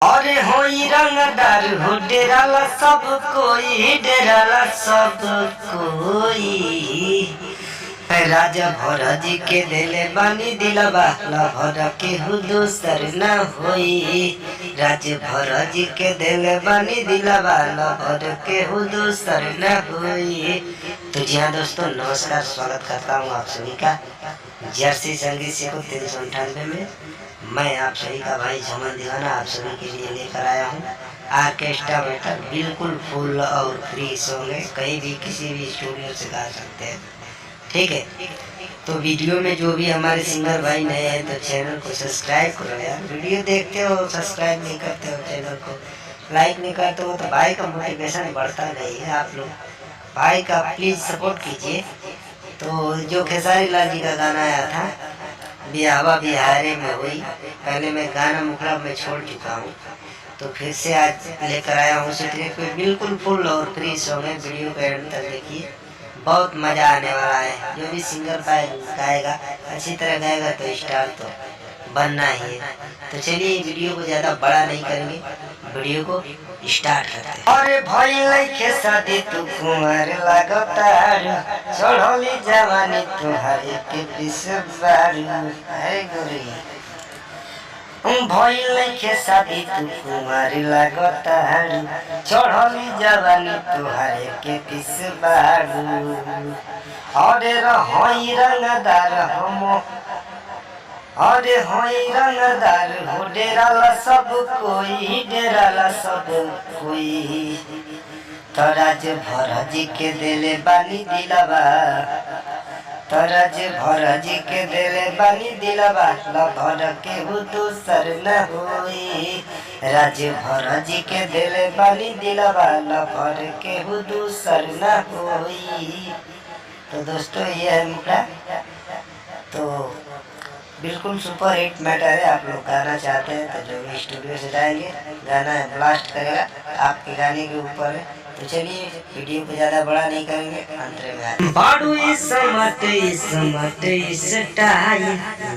अरे होई रंगदार हो डेराला सब कोई, डेराला सब कोई। राजा भरजी के दिले बानी दिलबा लभर के दोसर न होई। राजा भरजी के दिले बानी दिलबा लभर के दोसर न होई। तो जी हाँ दोस्तों, नमस्कार, स्वागत करता हूँ आप सभी का जर्सी संगीत से को 398 में। मैं आप सभी का भाई झमन दीवाना आप सभी के लिए लेकर आया हूँ आर्केस्ट्रा बैठक। बिल्कुल फुल और फ्री सॉन्ग है, कहीं भी किसी भी स्टूडियो से गा सकते हैं, ठीक है। तो वीडियो में जो भी हमारे सिंगर भाई नए हैं तो चैनल को सब्सक्राइब करो यार। वीडियो देखते हो सब्सक्राइब नहीं करते हो, चैनल को लाइक नहीं करते हो तो भाई का मोटिवेशन बढ़ता नहीं है। आप लोग भाई का प्लीज़ सपोर्ट कीजिए। तो जो खेसारी लाल जी का गाना आया था बिहावा बिहारे में हुई, पहले मैं गाना मुखड़ा में छोड़ चुका हूँ, तो फिर से आज लेकर आया हूँ उसी ट्रैक पे। बिल्कुल फुल और फ्री सॉन्ग है, वीडियो को एंड तक देखिए, बहुत मज़ा आने वाला है। जो भी सिंगर गाएगा अच्छी तरह गाएगा तो स्टार तो बनना ही है। तो चलिए वीडियो को ज़्यादा बड़ा नहीं करेंगे, वीडियो को स्टार्ट करते हैं। अरे भाई लइके शादी तू कुंवर लागतार, चढ़ली जवानी तुहारे के पिसबारू है गोरी। भाई लइके शादी तू कुंवर लागतार, चढ़ली जवानी तुहारे के पिसबारू। अरे रही रंगदार हम, अरे होई रंगदार हो डेराला सब कोई, डेराला सब कोई। तराज भरजी के दिले बानी दिलबा, तराज भरजी के दिले बानी दिलबा लभर के दोसर न होई। राज भरजी के दिले बानी दिलबा लभर के दोसर न होई। तो दोस्तों ये है मुखड़ा, तो बिल्कुल सुपर हिट मैटर है। आप लोग गाना चाहते हैं तो जो भी स्टूडियो से जाएंगे गाना ब्लास्ट करेगा, आपके गाने के ऊपर है। तो चलिए वीडियो को ज़्यादा बड़ा नहीं करेंगे, अंतरे में आते बाडू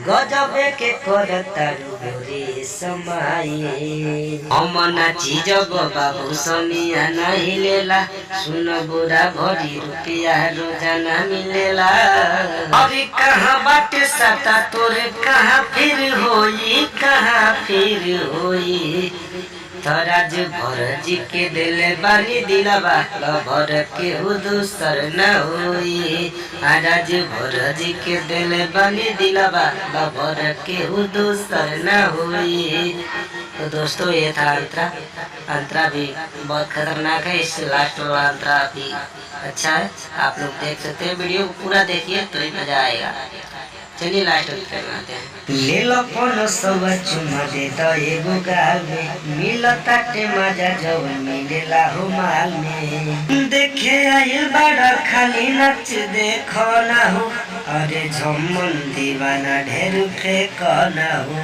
गजबे के करता रे समाई। अमना चीज बाबू समिया नहीं लेला, सुन बुरा भरी रुपया रोजाना मिलेला। अरे कहाँ बाटे सता तोरे कहाँ फिर होई, कहाँ फिर होई। तराज भरजी के दिले बानी दिलबा लभर के दोसर न होई। राज भरजी के दिले बानी दिलबा लभर के दोसर न होई। तो दोस्तों ये था अंतरा। अंतरा भी बहुत खतरनाक है, इससे लास्ट वाला अंतरा भी अच्छा है। आप लोग देख सकते हैं, वीडियो पूरा देखिए तो ही मजा आएगा। चलिए लास्ट करवाते हैं। ले लो फोन सब चुमा दे तो एगो गाल में, मिलता टे मजा जवन मिलेला हो माल में। देखे आइल बड़ा खाली नच देखो ना हो, अरे झमन दीवाना ढेर फेंको ना हो।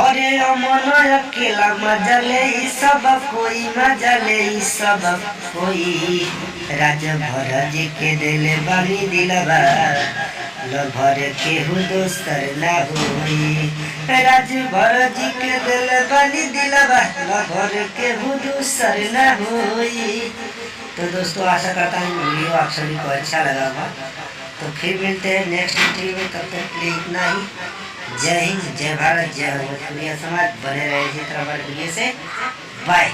अरे अमन अकेला मजा ले सब कोई, मजा ले सब कोई। राजा भरजी के दिले बानी दिलबा लभर के दोसर न होई। राज भरजी के दिले बानी दिलबा लभर के दोसर न होई। तो दोस्तों आशा करता हूँ वीडियो आप सभी को अच्छा लगा होगा। तो फिर मिलते हैं नेक्स्ट वीडियो में, तब तक के लिए इतना ही। जय हिंद, जय भारत, जय भोजपुरिया समाज। बने रहे इसी तरह वीडियो से। बाय।